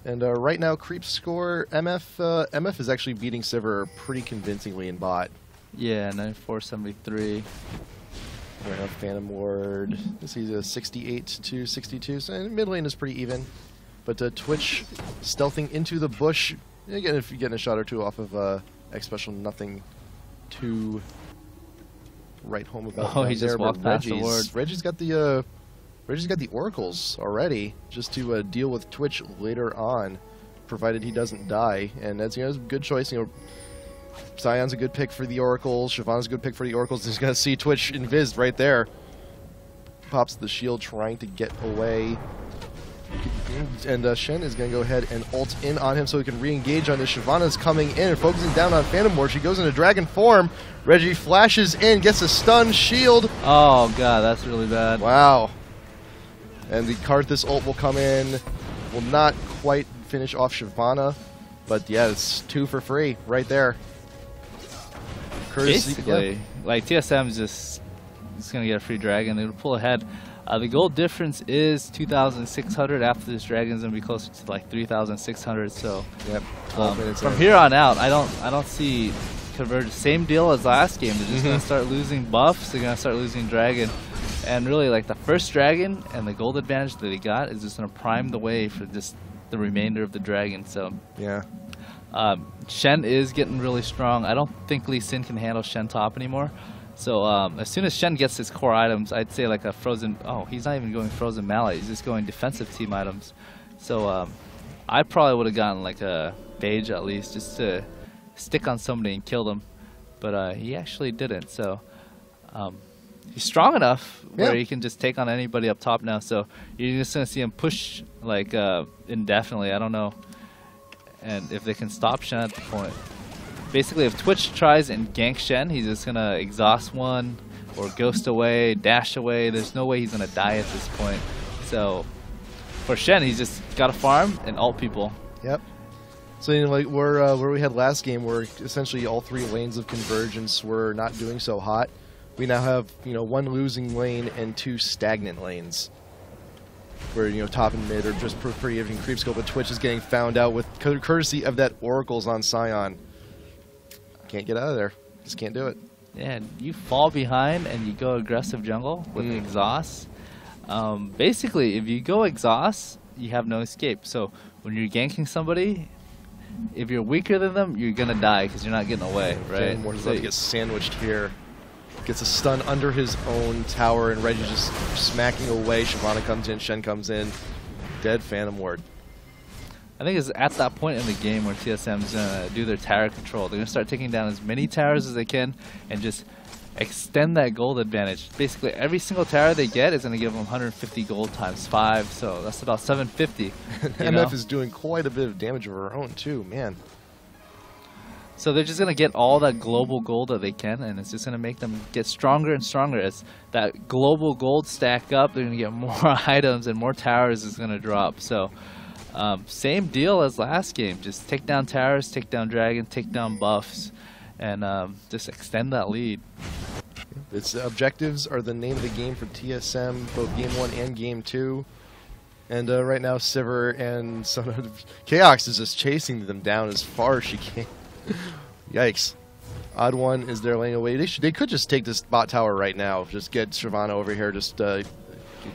[SPEAKER 1] And right now, creep score, MF is actually beating Sivir pretty convincingly in bot.
[SPEAKER 2] Yeah, 94-73.
[SPEAKER 1] Right now, Phantom Ward, this is a 68 to 62, so mid lane is pretty even. But Twitch stealthing into the bush. Again, if you're getting a shot or two off of X Special, nothing too right home about.
[SPEAKER 2] Oh, he just walked past the ward.
[SPEAKER 1] Reggie's got the oracles already, just to deal with Twitch later on, provided he doesn't die. And that's, you know, it's a good choice. You know, Sion's a good pick for the oracles. Shyvana's a good pick for the oracles. He's gonna see Twitch invis right there. Pops the shield, trying to get away. And Shen is going to go ahead and ult in on him so he can re-engage on this. Shyvana's coming in and focusing down on Phantom Ward. She goes into dragon form. Reggie flashes in, gets a stun shield.
[SPEAKER 2] Oh god, that's really bad.
[SPEAKER 1] Wow. And the Karthus ult will come in. Will not quite finish off Shyvana. But yeah, it's 2 for free right there.
[SPEAKER 2] Basically, yeah. Like TSM's just going to get a free dragon. They would pull ahead. The gold difference is 2,600. After this dragon's gonna be closer to like 3,600. So,
[SPEAKER 1] yep.
[SPEAKER 2] From here on out, I don't see Convergence. Same deal as last game. They're just gonna start losing buffs. They're gonna start losing dragon, and really like the first dragon and the gold advantage that they got is just gonna prime the way for just the remainder of the dragon. So
[SPEAKER 1] yeah.
[SPEAKER 2] Shen is getting really strong. I don't think Lee Sin can handle Shen top anymore. So as soon as Shen gets his core items, I'd say like a frozen... Oh, he's not even going frozen mallet. He's just going defensive team items. So I probably would have gotten like a Phage at least just to stick on somebody and kill them. But he actually didn't. So he's strong enough where he can just take on anybody up top now. So you're just going to see him push like indefinitely. I don't know. And if they can stop Shen at the point. Basically, if Twitch tries and gank Shen, he's just going to exhaust one or ghost away, dash away. There's no way he's going to die at this point. So for Shen, he's just got to farm and ult people.
[SPEAKER 1] Yep. So, you know, like where we had last game, where essentially all 3 lanes of Convergence were not doing so hot, we now have, you know, 1 losing lane and 2 stagnant lanes. Where, you know, top and mid are just pretty even creep skill, but Twitch is getting found out with courtesy of that oracles on Sion. Can't get out of there. Just can't do it.
[SPEAKER 2] Yeah, you fall behind and you go aggressive jungle with exhaust. Basically, if you go exhaust, you have no escape. So when you're ganking somebody, if you're weaker than them, you're gonna die because you're not getting away, right?
[SPEAKER 1] Morton's about to get sandwiched here. Gets a stun under his own tower, and Reggie's just smacking away. Shyvana comes in, Shen comes in. Dead Phantom Ward.
[SPEAKER 2] I think it's at that point in the game where TSM's going to do their tower control. They're going to start taking down as many towers as they can and just extend that gold advantage. Basically, every single tower they get is going to give them 150 gold times 5, so that's about 750.
[SPEAKER 1] MF is doing quite a bit of damage of her own, too, man.
[SPEAKER 2] So they're just going to get all that global gold that they can, and it's just going to make them get stronger and stronger. As that global gold stack up, they're going to get more items and more towers is going to drop. So same deal as last game. Just take down towers, take down dragon, take down buffs, and just extend that lead.
[SPEAKER 1] Its objectives are the name of the game for TSM, both Game 1 and Game 2. And right now, Sivir and Chaos is just chasing them down as far as she can. Yikes. Odd One is their lane away. They could just take this bot tower right now. Just get Shyvana over here. Just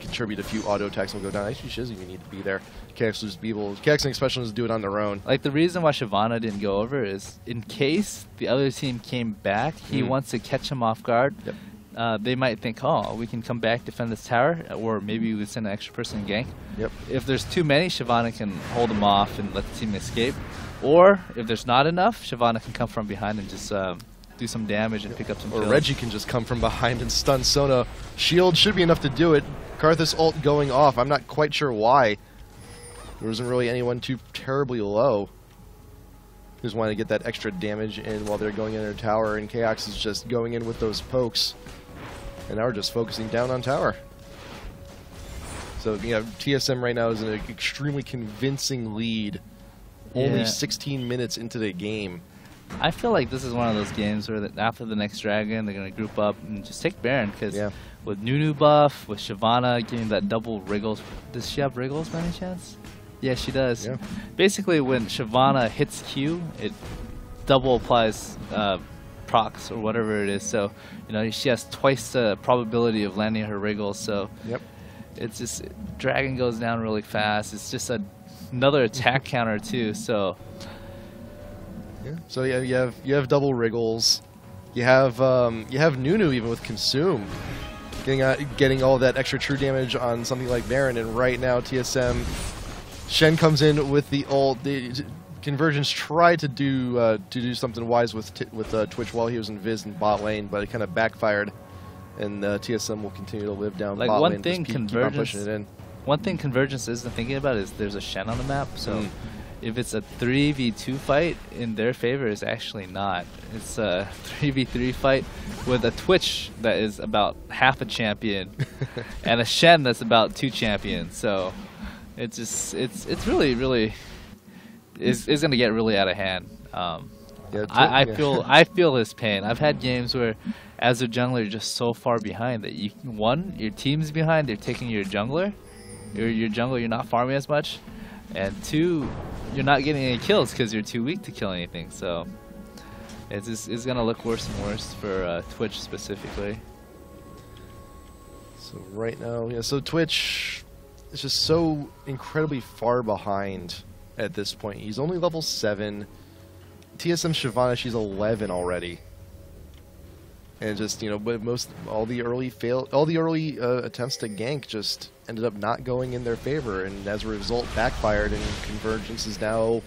[SPEAKER 1] contribute a few auto attacks and we'll go down. Actually, she doesn't even need to be there. KX will just be able. KX and Specialists do it on their own.
[SPEAKER 2] Like the reason why Shyvana didn't go over is in case the other team came back, he wants to catch him off guard.
[SPEAKER 1] Yep.
[SPEAKER 2] they might think, oh, we can come back, defend this tower, or maybe we send an extra person and gank.
[SPEAKER 1] Yep.
[SPEAKER 2] If there's too many, Shyvana can hold them off and let the team escape. Or if there's not enough, Shyvana can come from behind and just do some damage and pick up some kills.
[SPEAKER 1] Or Reggie can just come from behind and stun Sona. Shield should be enough to do it. Karthus ult going off. I'm not quite sure why. There wasn't really anyone too terribly low. Just wanted to get that extra damage in while they're going in their tower, and Chaos is just going in with those pokes. And now we're just focusing down on tower. So, yeah, TSM right now is in an extremely convincing lead. Only
[SPEAKER 2] Yeah.
[SPEAKER 1] 16 minutes into the game.
[SPEAKER 2] I feel like this is one of those games where after the next dragon, they're going to group up and just take Baron. Because
[SPEAKER 1] Yeah.
[SPEAKER 2] with Nunu buff, with Shyvana getting that double wriggles. Does she have wriggles by any chance? Yeah, she does.
[SPEAKER 1] Yeah.
[SPEAKER 2] Basically, when Shyvana hits Q, it double applies procs or whatever it is. So, you know, she has twice the probability of landing her wriggles. So,
[SPEAKER 1] Yep.
[SPEAKER 2] it's just dragon goes down really fast. It's just another attack counter too. So,
[SPEAKER 1] Yeah. So yeah, you have double wriggles. You have Nunu even with consume, getting all that extra true damage on something like Baron. And right now TSM, Shen comes in with the ult. The Convergence tried to do something wise with Twitch while he was in Viz in bot lane, but it kind of backfired. And TSM will continue to live down
[SPEAKER 2] like
[SPEAKER 1] bot
[SPEAKER 2] one
[SPEAKER 1] lane.
[SPEAKER 2] thing,
[SPEAKER 1] Just keep on
[SPEAKER 2] Convergence.
[SPEAKER 1] pushing it in.
[SPEAKER 2] One thing Convergence isn't thinking about is there's a Shen on the map. So, if it's a 3v2 fight, in their favor, it's actually not. It's a 3v3 fight with a Twitch that is about half a champion and a Shen that's about 2 champions. So, it's just it's really is going to get really out of hand.
[SPEAKER 1] Yeah,
[SPEAKER 2] I feel his pain. I've had games where, as a jungler, you're just so far behind that your team's behind. They're taking your jungler. Your jungler, you're not farming as much, and 2, you're not getting any kills because you're too weak to kill anything. So it's gonna look worse and worse for Twitch specifically.
[SPEAKER 1] So right now, yeah. So Twitch is just so incredibly far behind at this point. He's only level 7. TSM Shyvana, she's 11 already. And just, you know, but all the early attempts to gank just ended up not going in their favor, and as a result backfired, and Convergence is now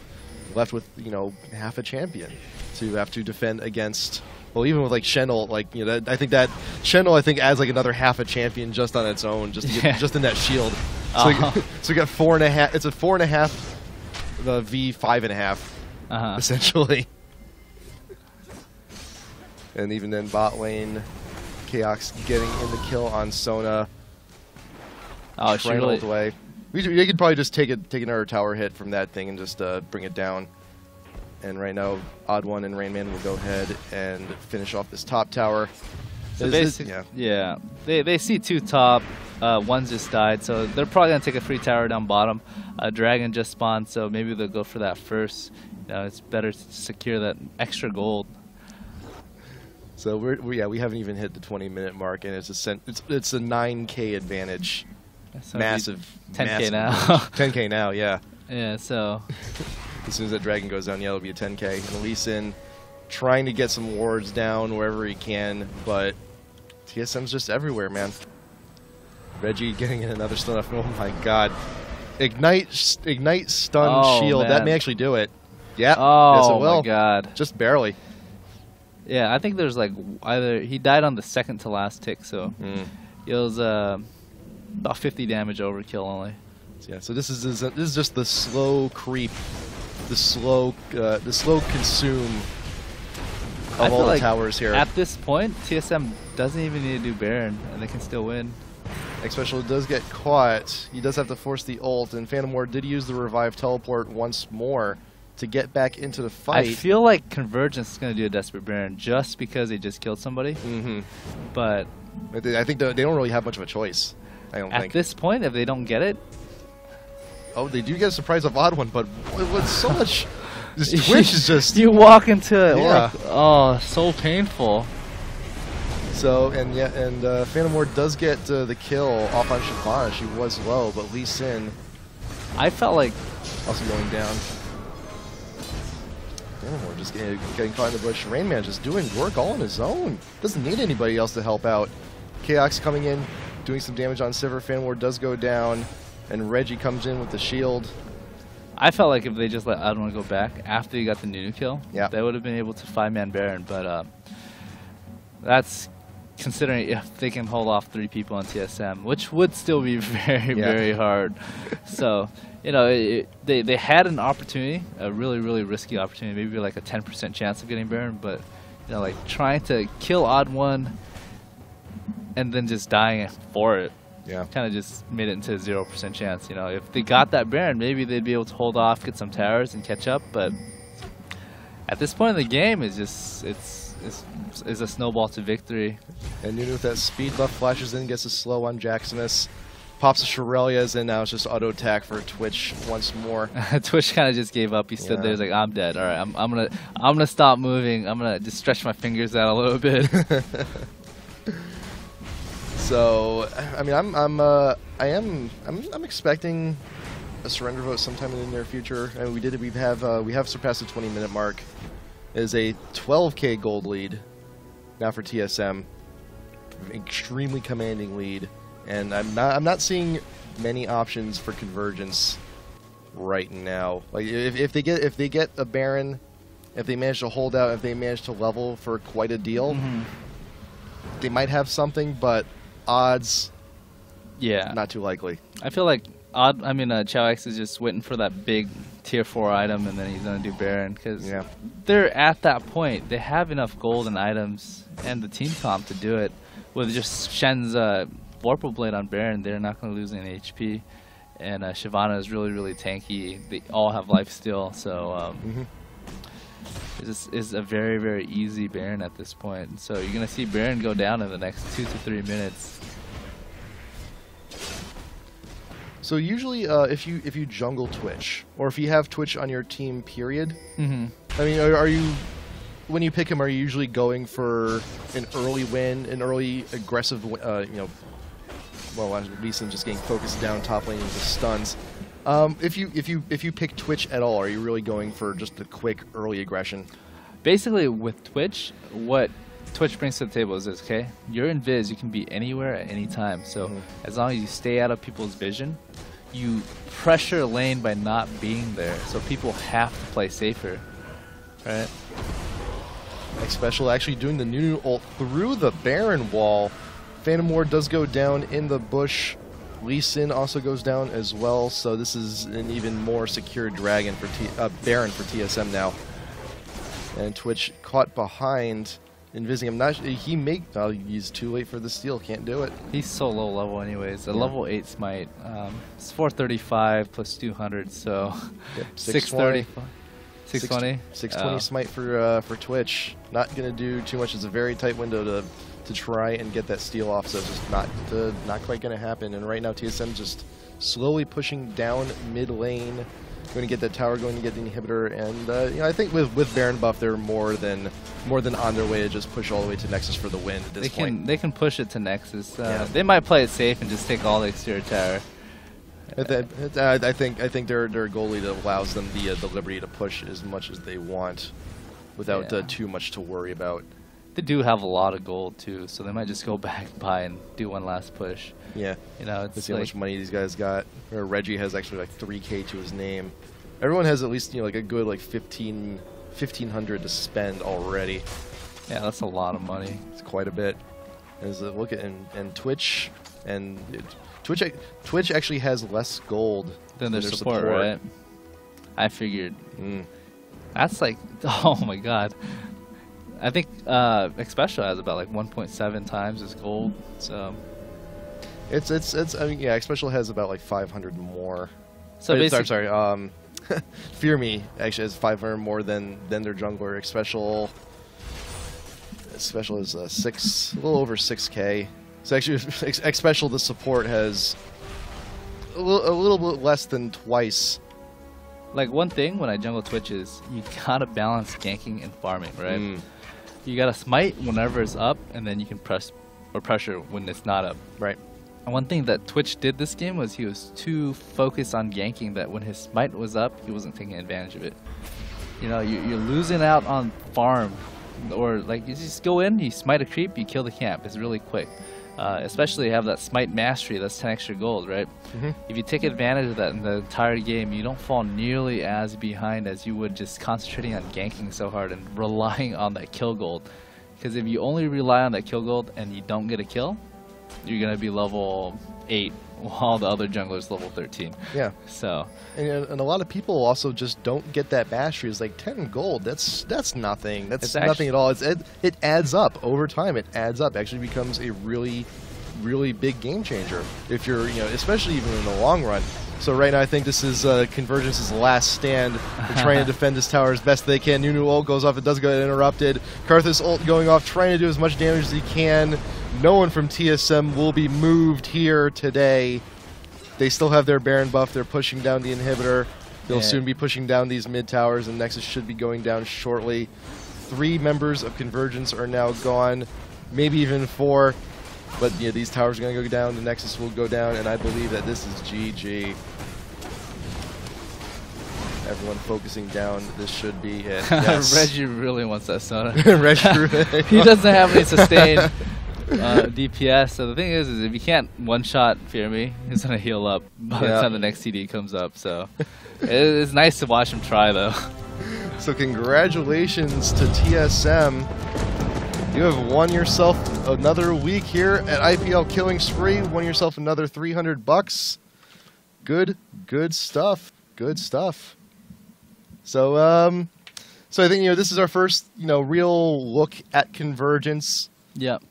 [SPEAKER 1] left with, you know, half a champion to have to defend against. Well, even with like Shen'll, like, you know, I think that Shen'll adds like another half a champion just on its own, just to get, just in that shield. So, so we got 4.5. It's a 4.5, the V 5.5, essentially. And even then, bot lane, Chaos getting in the kill on Sona.
[SPEAKER 2] Oh, she really...
[SPEAKER 1] away. They could probably just take another tower hit from that thing and just bring it down. And right now, Odd One and Rainman will go ahead and finish off this top tower.
[SPEAKER 2] So basically, yeah, they see 2 top. One's just died, so they're probably gonna take a free tower down bottom. Dragon just spawned, so maybe they'll go for that first. You know, it's better to secure that extra gold.
[SPEAKER 1] So we haven't even hit the 20-minute mark, and it's a 9K advantage.
[SPEAKER 2] So
[SPEAKER 1] massive,
[SPEAKER 2] 10K
[SPEAKER 1] massive
[SPEAKER 2] now.
[SPEAKER 1] 10K now, yeah.
[SPEAKER 2] Yeah, so
[SPEAKER 1] as soon as that dragon goes down, yeah, it'll be a 10K. And Lee Sin trying to get some wards down wherever he can, but TSM's just everywhere, man. Reggie getting in another stun off. Oh my god. Ignite stun shield.
[SPEAKER 2] Man.
[SPEAKER 1] That may actually do it. Yeah.
[SPEAKER 2] Oh
[SPEAKER 1] yes, it will.
[SPEAKER 2] my god.
[SPEAKER 1] Just barely.
[SPEAKER 2] Yeah, I think there's like either he died on the second to last tick, so it was about 50 damage overkill only.
[SPEAKER 1] Yeah, so this is just the slow creep, the slow consume of all the towers here.
[SPEAKER 2] At this point, TSM doesn't even need to do Baron, and they can still win.
[SPEAKER 1] Especially does get caught. He does have to force the ult, and Phantom Ward did use the revive teleport once more to get back into the fight.
[SPEAKER 2] I feel like Convergence is going to do a Desperate Baron just because they just killed somebody. But
[SPEAKER 1] I think they don't really have much of a choice. I don't think.
[SPEAKER 2] At this point, if they don't get it...
[SPEAKER 1] Oh, they do get a surprise of Odd One, but with so much... This Twitch is just...
[SPEAKER 2] You walk into it.
[SPEAKER 1] Yeah.
[SPEAKER 2] Oh, so painful.
[SPEAKER 1] So, and Phantom Ward does get the kill off on Shyvana. She was low, but Lee Sin...
[SPEAKER 2] I felt like...
[SPEAKER 1] Also going down. We're just getting caught in the bush. Rainman just doing work all on his own. Doesn't need anybody else to help out. Chaos coming in, doing some damage on Sivir. Fanwar does go down, and Reggie comes in with the shield.
[SPEAKER 2] I felt like if they just let Adwan go back after he got the Nunu kill,
[SPEAKER 1] yeah,
[SPEAKER 2] they would have been able to 5-man Baron, but that's considering if they can hold off 3 people on TSM, which would still be very, very hard. So, you know, they had an opportunity, a really, really risky opportunity, maybe like a 10% chance of getting Baron, but, you know, like trying to kill Odd1 and then just dying for it.
[SPEAKER 1] Yeah,
[SPEAKER 2] kind of just made it into a 0% chance. You know, if they got that Baron, maybe they'd be able to hold off, get some towers, and catch up. But at this point in the game, it's just it's a snowball to victory.
[SPEAKER 1] And Nunu with that speed buff flashes in, gets a slow on Jacksonus, pops the Shurelya's, and now it's just auto attack for Twitch once more.
[SPEAKER 2] Twitch kind of just gave up. He stood there, he's like, "I'm dead. All right, I'm gonna stop moving. I'm gonna just stretch my fingers out a little bit."
[SPEAKER 1] So, I mean, I'm expecting a surrender vote sometime in the near future. And we have surpassed the 20-minute mark. It is a 12K gold lead now for TSM, extremely commanding lead, and I'm not seeing many options for convergence right now. Like if they get a Baron, if they manage to hold out, if they manage to level for quite a deal, they might have something, but odds, not too likely.
[SPEAKER 2] I feel like Chao-X is just waiting for that big tier 4 item, and then he's gonna do Baron, because they're at that point. They have enough gold and items and the team comp to do it. With just Shen's Vorpal Blade on Baron, they're not gonna lose any HP, and Shyvana is really, really tanky. They all have life steal, so this is a very, very easy Baron at this point. So you're gonna see Baron go down in the next 2 to 3 minutes.
[SPEAKER 1] So usually, if you jungle Twitch, or if you have Twitch on your team, period. I mean, are you, when you pick him, are you usually going for an early win, an early aggressive, well, Lee Sin just getting focused down top lane into stuns. If you pick Twitch at all, are you really going for just the quick early aggression?
[SPEAKER 2] Basically, with Twitch, what Twitch brings to the table is this, okay? You're in Viz, you can be anywhere at any time. So as long as you stay out of people's vision, you pressure lane by not being there. So people have to play safer, right?
[SPEAKER 1] Xpecial actually doing the new ult through the Baron wall. Phantom Ward does go down in the bush. Lee Sin also goes down as well. So this is an even more secure dragon for Baron for TSM now. And Twitch caught behind. Invising him, he's too late for the steal, can't do it.
[SPEAKER 2] He's so low level anyways. A level 8 smite, it's 435 plus 200, so 630. 620?
[SPEAKER 1] 620 smite for Twitch. Not gonna do too much. It's a very tight window to try and get that steal off, so it's just not quite gonna happen. And right now TSM just slowly pushing down mid lane. Going to get that tower, going to get the inhibitor, and you know, I think with Baron buff, they're more than on their way to just push all the way to Nexus for the win at this point.
[SPEAKER 2] They can push it to Nexus. They might play it safe and just take all the exterior tower.
[SPEAKER 1] I think their goal lead allows them the liberty to push as much as they want without too much to worry about.
[SPEAKER 2] They do have a lot of gold too, so they might just go back by and do one last push.
[SPEAKER 1] Yeah,
[SPEAKER 2] you know,
[SPEAKER 1] let's see how much money these guys got. Reggie has actually like 3K to his name. Everyone has at least, you know, like a good like 1,500 to spend already.
[SPEAKER 2] Yeah, that's a lot of money.
[SPEAKER 1] It's quite a bit. As a look at and Twitch Twitch actually has less gold
[SPEAKER 2] than their support, right? I figured. That's like, oh my god. I think Xpecial has about like 1.7 times his gold, so
[SPEAKER 1] it's I mean, yeah, Xpecial has about like 500 more.
[SPEAKER 2] So
[SPEAKER 1] sorry. Fear Me actually has 500 more than their jungler. Xpecial is a little over 6K. So actually, Xpecial the support has a little bit less than twice.
[SPEAKER 2] Like one thing when I jungle Twitch is you gotta balance ganking and farming, right? You gotta smite whenever it's up, and then you can press or pressure when it's not up.
[SPEAKER 1] Right.
[SPEAKER 2] And one thing that Twitch did this game was he was too focused on ganking that when his smite was up, he wasn't taking advantage of it. You know, you're losing out on farm, or like you just go in, you smite a creep, you kill the camp. It's really quick. Especially have that smite mastery, that's 10 extra gold, right? If you take advantage of that in the entire game, you don't fall nearly as behind as you would just concentrating on ganking so hard and relying on that kill gold. Because if you only rely on that kill gold and you don't get a kill, you're going to be level 8 while the other jungler's level 13.
[SPEAKER 1] Yeah.
[SPEAKER 2] So.
[SPEAKER 1] And a lot of people also just don't get that mastery. It's like 10 gold. That's nothing. That's nothing at all. It adds up over time. It adds up. It actually becomes a really, really big game changer if you're, especially even in the long run. So right now I think this is Convergence's last stand. They're trying to defend this tower as best they can. Nunu ult goes off. It does get interrupted. Karthus ult going off, trying to do as much damage as he can. No one from TSM will be moved here today. They still have their Baron buff. They're pushing down the inhibitor. They'll soon be pushing down these mid towers, and Nexus should be going down shortly. 3 members of Convergence are now gone, maybe even 4. But yeah, these towers are going to go down. The Nexus will go down, and I believe that this is GG. Everyone focusing down. This should be it. Yes.
[SPEAKER 2] Reggie really wants that Sona.
[SPEAKER 1] Reggie
[SPEAKER 2] he doesn't have any sustained DPS. So the thing is if you can't one-shot Fear Me, he's going to heal up by the time the next CD comes up. So it's nice to watch him try, though.
[SPEAKER 1] So congratulations to TSM. You have won yourself another week here at IPL Killing Spree. Won yourself another $300. Good stuff. Good stuff. So, so I think this is our first real look at Convergence.
[SPEAKER 2] Yep.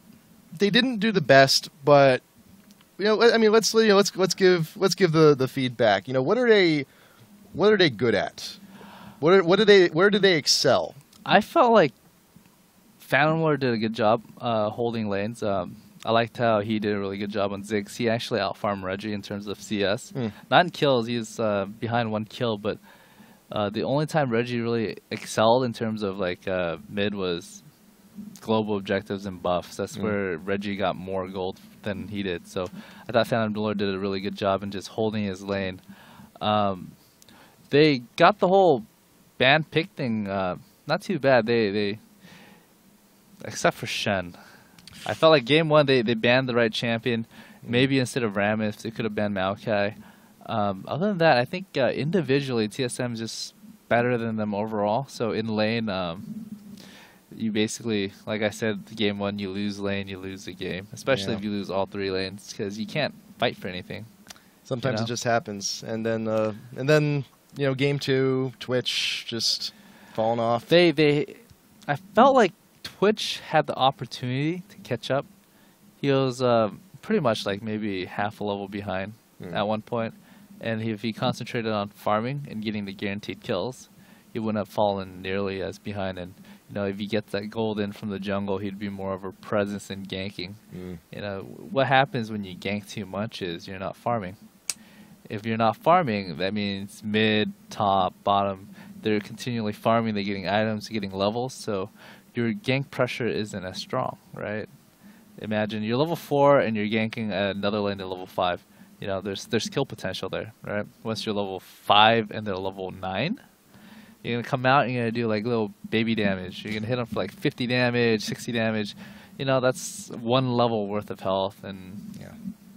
[SPEAKER 1] They didn't do the best, but I mean, let's give the feedback. What are they good at? Where do they excel?
[SPEAKER 2] I felt like Phantom Lord did a good job holding lanes. I liked how he did a really good job on Ziggs. He actually outfarmed Reggie in terms of CS. Not in kills, he's behind 1 kill, but the only time Reggie really excelled in terms of like mid was global objectives and buffs. That's where Reggie got more gold than he did. So I thought Phantom Lord did a really good job in just holding his lane. They got the whole ban pick thing not too bad. They except for Shen. I felt like game 1 they banned the right champion. Maybe instead of Rammus they could have banned Maokai. Other than that, I think individually TSM is just better than them overall. So in lane, you basically, like I said, game 1 you lose lane, you lose the game. Especially if you lose all 3 lanes, because you can't fight for anything.
[SPEAKER 1] Sometimes it just happens, and then game 2, Twitch just falling off.
[SPEAKER 2] I felt like Twitch had the opportunity to catch up. He was pretty much like maybe half a level behind at one point. And if he concentrated on farming and getting the guaranteed kills, he wouldn't have fallen nearly as behind. And if he gets that gold in from the jungle, he'd be more of a presence in ganking. What happens when you gank too much is you're not farming. If you're not farming, that means mid, top, bottom, they're continually farming, they're getting items, getting levels, so your gank pressure isn't as strong, right? Imagine you're level 4 and you're ganking another lane to level 5. There's kill potential there, right? Once you're level 5 and they're level 9, you're gonna come out and you're gonna do like little baby damage. You're gonna hit them for like 50 damage, 60 damage. That's 1 level worth of health, and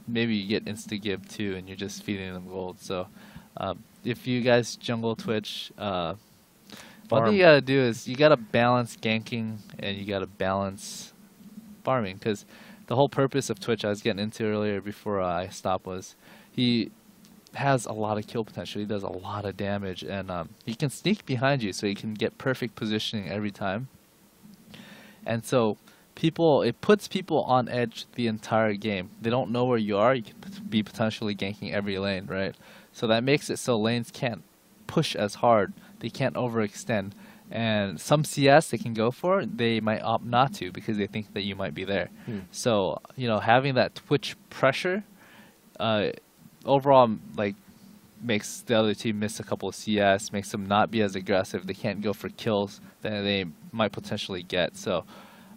[SPEAKER 2] maybe you get insta give too, and you're just feeding them gold. So if you guys jungle Twitch, one thing you gotta do is you gotta balance ganking and you gotta balance farming, because the whole purpose of Twitch I was getting into earlier before I stopped was he has a lot of kill potential. He does a lot of damage, and he can sneak behind you, so he can get perfect positioning every time. And so it puts people on edge the entire game. They don't know where you are. You could be potentially ganking every lane, right? So that makes it so lanes can't push as hard. They can't overextend. And some CS they can go for, they might opt not to because they think that you might be there. So, having that Twitch pressure overall makes the other team miss a couple of CS, makes them not be as aggressive. They can't go for kills that they might potentially get. So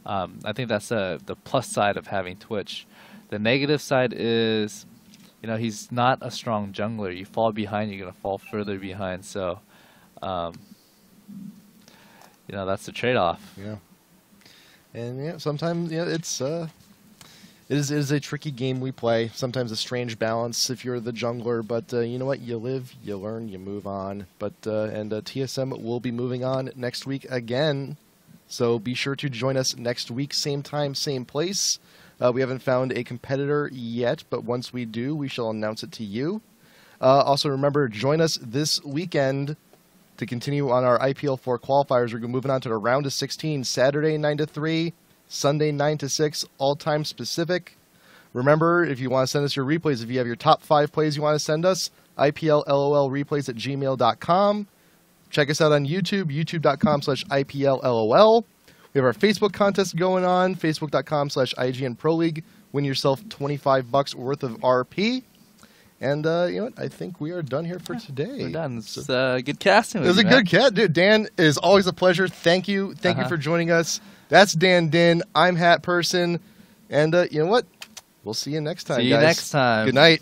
[SPEAKER 2] I think that's the plus side of having Twitch. The negative side is, he's not a strong jungler. You fall behind, you're going to fall further behind. So that's the trade-off.
[SPEAKER 1] Yeah. And yeah, sometimes it is a tricky game we play. Sometimes a strange balance if you're the jungler, but you know what? You live, you learn, you move on. But TSM will be moving on next week again, so be sure to join us next week, same time, same place. We haven't found a competitor yet, but once we do, we shall announce it to you. Also, remember, join us this weekend to continue on our IPL4 qualifiers. We're moving on to the round of 16, Saturday 9 to 3. Sunday 9 to 6, all time specific. Remember, if you want to send us your replays, if you have your top 5 plays you want to send us, IPLLOLreplays@gmail.com. Check us out on YouTube, youtube.com/IPLLOL. We have our Facebook contest going on, facebook.com/IGN Pro League. Win yourself $25 worth of RP. And you know what? I think we are done here for today.
[SPEAKER 2] We're done. It's good casting.
[SPEAKER 1] It was a good cat, dude. Dan, it is always a pleasure. Thank you. Thank you for joining us. That's Dan Din. I'm Hat Person. And you know what? We'll see you next time, guys.
[SPEAKER 2] See you next time.
[SPEAKER 1] Good night.